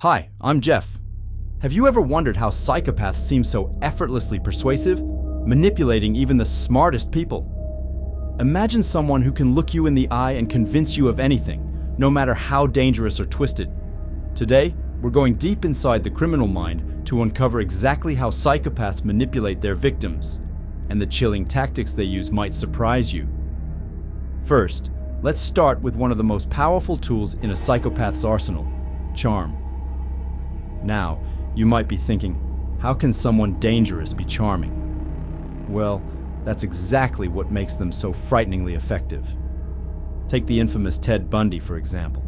Hi, I'm Jeff. Have you ever wondered how psychopaths seem so effortlessly persuasive, manipulating even the smartest people? Imagine someone who can look you in the eye and convince you of anything, no matter how dangerous or twisted. Today, we're going deep inside the criminal mind to uncover exactly how psychopaths manipulate their victims, and the chilling tactics they use might surprise you. First, let's start with one of the most powerful tools in a psychopath's arsenal: charm. Now, you might be thinking, how can someone dangerous be charming? Well, that's exactly what makes them so frighteningly effective. Take the infamous Ted Bundy, for example.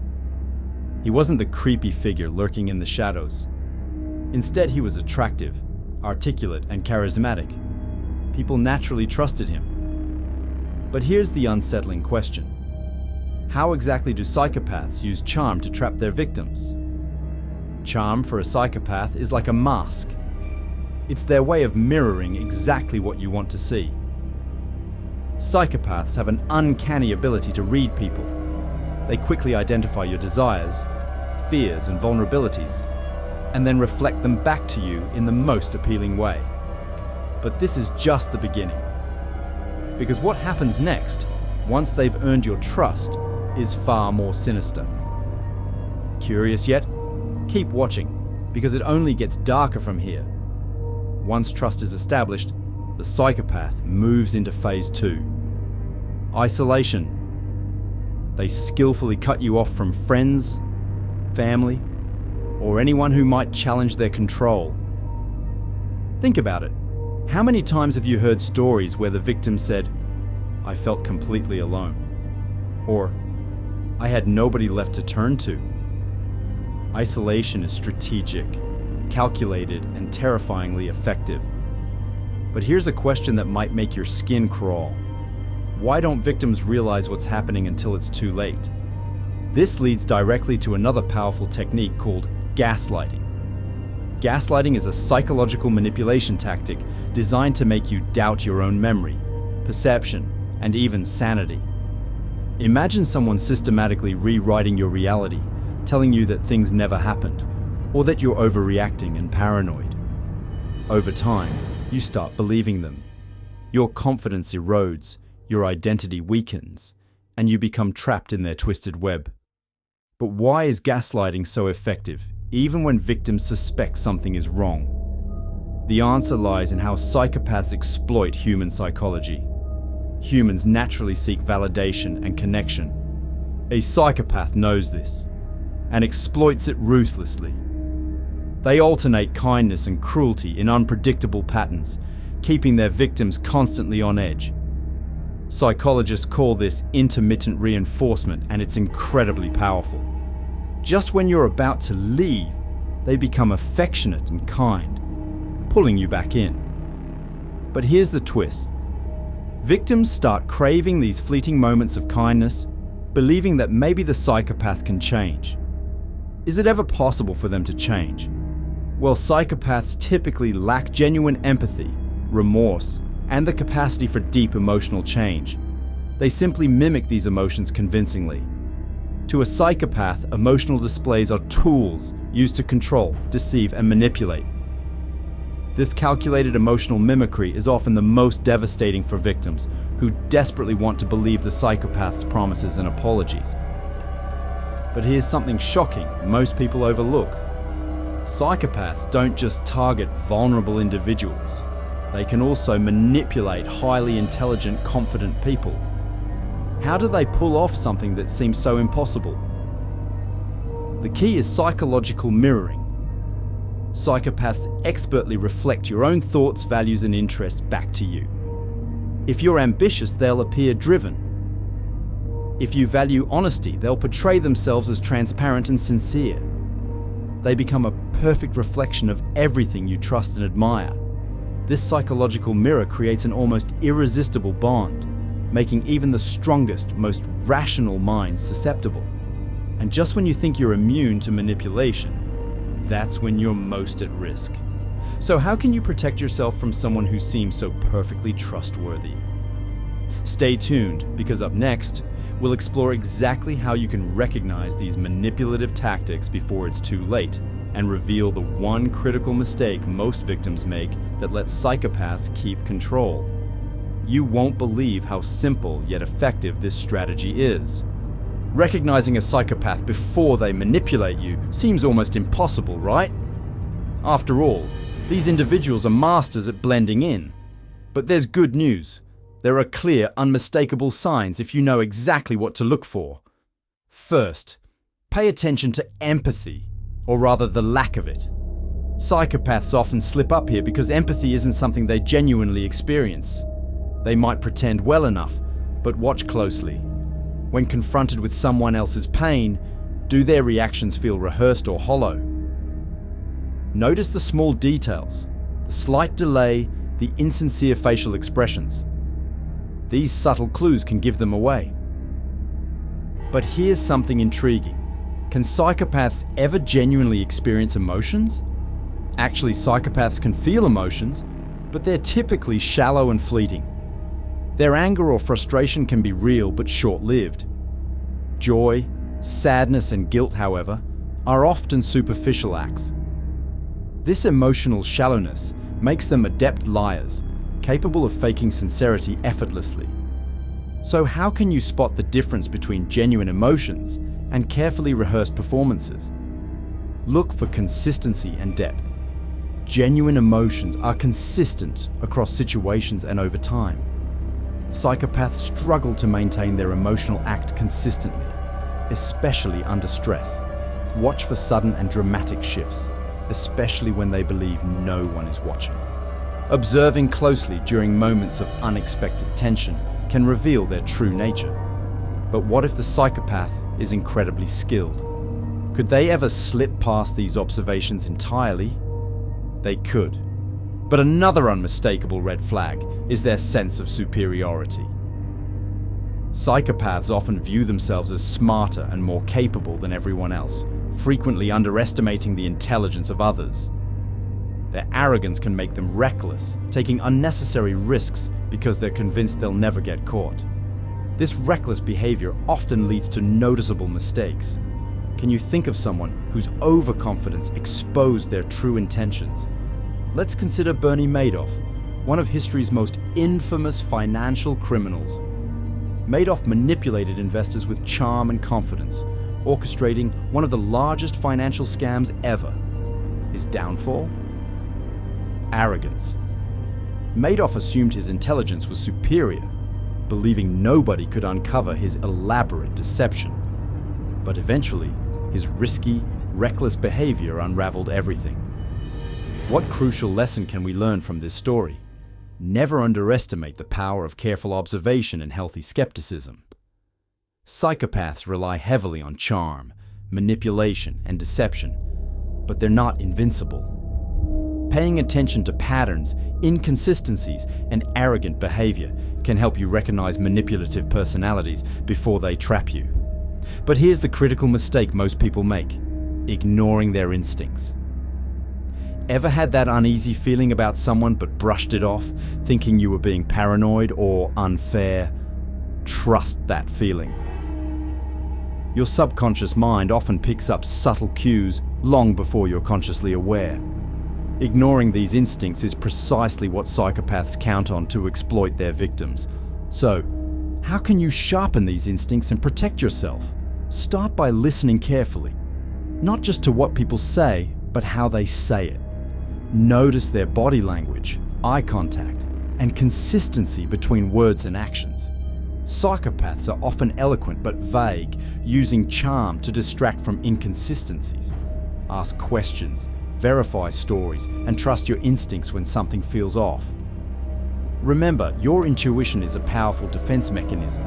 He wasn't the creepy figure lurking in the shadows. Instead, he was attractive, articulate, and charismatic. People naturally trusted him. But here's the unsettling question. How exactly do psychopaths use charm to trap their victims? Charm for a psychopath is like a mask. It's their way of mirroring exactly what you want to see. Psychopaths have an uncanny ability to read people. They quickly identify your desires, fears, and vulnerabilities, and then reflect them back to you in the most appealing way. But this is just the beginning. Because what happens next, once they've earned your trust, is far more sinister. Curious yet? Keep watching, because it only gets darker from here. Once trust is established, the psychopath moves into phase 2. Isolation. They skillfully cut you off from friends, family, or anyone who might challenge their control. Think about it. How many times have you heard stories where the victim said, "I felt completely alone," or "I had nobody left to turn to"? Isolation is strategic, calculated, and terrifyingly effective. But here's a question that might make your skin crawl. Why don't victims realize what's happening until it's too late? This leads directly to another powerful technique called gaslighting. Gaslighting is a psychological manipulation tactic designed to make you doubt your own memory, perception, and even sanity. Imagine someone systematically rewriting your reality, telling you that things never happened, or that you're overreacting and paranoid. Over time, you start believing them. Your confidence erodes, your identity weakens, and you become trapped in their twisted web. But why is gaslighting so effective, even when victims suspect something is wrong? The answer lies in how psychopaths exploit human psychology. Humans naturally seek validation and connection. A psychopath knows this and exploits it ruthlessly. They alternate kindness and cruelty in unpredictable patterns, keeping their victims constantly on edge. Psychologists call this intermittent reinforcement, and it's incredibly powerful. Just when you're about to leave, they become affectionate and kind, pulling you back in. But here's the twist. Victims start craving these fleeting moments of kindness, believing that maybe the psychopath can change. Is it ever possible for them to change? Well, psychopaths typically lack genuine empathy, remorse, and the capacity for deep emotional change. They simply mimic these emotions convincingly. To a psychopath, emotional displays are tools used to control, deceive, and manipulate. This calculated emotional mimicry is often the most devastating for victims who desperately want to believe the psychopath's promises and apologies. But here's something shocking most people overlook. Psychopaths don't just target vulnerable individuals. They can also manipulate highly intelligent, confident people. How do they pull off something that seems so impossible? The key is psychological mirroring. Psychopaths expertly reflect your own thoughts, values, and interests back to you. If you're ambitious, they'll appear driven. If you value honesty, they'll portray themselves as transparent and sincere. They become a perfect reflection of everything you trust and admire. This psychological mirror creates an almost irresistible bond, making even the strongest, most rational minds susceptible. And just when you think you're immune to manipulation, that's when you're most at risk. So how can you protect yourself from someone who seems so perfectly trustworthy? Stay tuned, because up next, we'll explore exactly how you can recognize these manipulative tactics before it's too late and reveal the one critical mistake most victims make that lets psychopaths keep control. You won't believe how simple yet effective this strategy is. Recognizing a psychopath before they manipulate you seems almost impossible, right? After all, these individuals are masters at blending in. But there's good news. There are clear, unmistakable signs if you know exactly what to look for. First, pay attention to empathy, or rather the lack of it. Psychopaths often slip up here because empathy isn't something they genuinely experience. They might pretend well enough, but watch closely. When confronted with someone else's pain, do their reactions feel rehearsed or hollow? Notice the small details, the slight delay, the insincere facial expressions. These subtle clues can give them away. But here's something intriguing. Can psychopaths ever genuinely experience emotions? Actually, psychopaths can feel emotions, but they're typically shallow and fleeting. Their anger or frustration can be real but short-lived. Joy, sadness, and guilt, however, are often superficial acts. This emotional shallowness makes them adept liars, capable of faking sincerity effortlessly. So how can you spot the difference between genuine emotions and carefully rehearsed performances? Look for consistency and depth. Genuine emotions are consistent across situations and over time. Psychopaths struggle to maintain their emotional act consistently, especially under stress. Watch for sudden and dramatic shifts, especially when they believe no one is watching. Observing closely during moments of unexpected tension can reveal their true nature. But what if the psychopath is incredibly skilled? Could they ever slip past these observations entirely? They could. But another unmistakable red flag is their sense of superiority. Psychopaths often view themselves as smarter and more capable than everyone else, frequently underestimating the intelligence of others. Their arrogance can make them reckless, taking unnecessary risks because they're convinced they'll never get caught. This reckless behavior often leads to noticeable mistakes. Can you think of someone whose overconfidence exposed their true intentions? Let's consider Bernie Madoff, one of history's most infamous financial criminals. Madoff manipulated investors with charm and confidence, orchestrating one of the largest financial scams ever. His downfall? Arrogance. Madoff assumed his intelligence was superior, believing nobody could uncover his elaborate deception. But eventually, his risky, reckless behavior unraveled everything. What crucial lesson can we learn from this story? Never underestimate the power of careful observation and healthy skepticism. Psychopaths rely heavily on charm, manipulation, and deception, but they're not invincible. Paying attention to patterns, inconsistencies, and arrogant behavior can help you recognize manipulative personalities before they trap you. But here's the critical mistake most people make: ignoring their instincts. Ever had that uneasy feeling about someone but brushed it off, thinking you were being paranoid or unfair? Trust that feeling. Your subconscious mind often picks up subtle cues long before you're consciously aware. Ignoring these instincts is precisely what psychopaths count on to exploit their victims. So, how can you sharpen these instincts and protect yourself? Start by listening carefully, not just to what people say, but how they say it. Notice their body language, eye contact, and consistency between words and actions. Psychopaths are often eloquent but vague, using charm to distract from inconsistencies. Ask questions, verify stories, and trust your instincts when something feels off. Remember, your intuition is a powerful defense mechanism.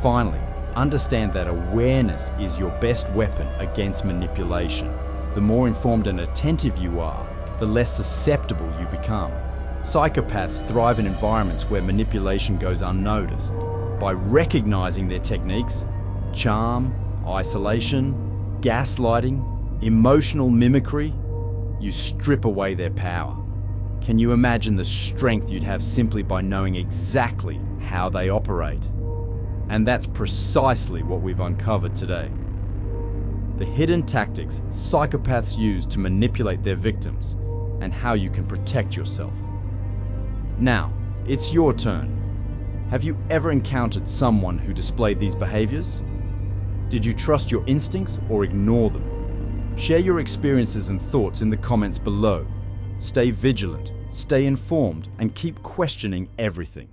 Finally, understand that awareness is your best weapon against manipulation. The more informed and attentive you are, the less susceptible you become. Psychopaths thrive in environments where manipulation goes unnoticed. By recognizing their techniques, charm, isolation, gaslighting, emotional mimicry, you strip away their power. Can you imagine the strength you'd have simply by knowing exactly how they operate? And that's precisely what we've uncovered today. the hidden tactics psychopaths use to manipulate their victims, and how you can protect yourself. Now, it's your turn. Have you ever encountered someone who displayed these behaviors? Did you trust your instincts or ignore them? Share your experiences and thoughts in the comments below. Stay vigilant, stay informed, and keep questioning everything.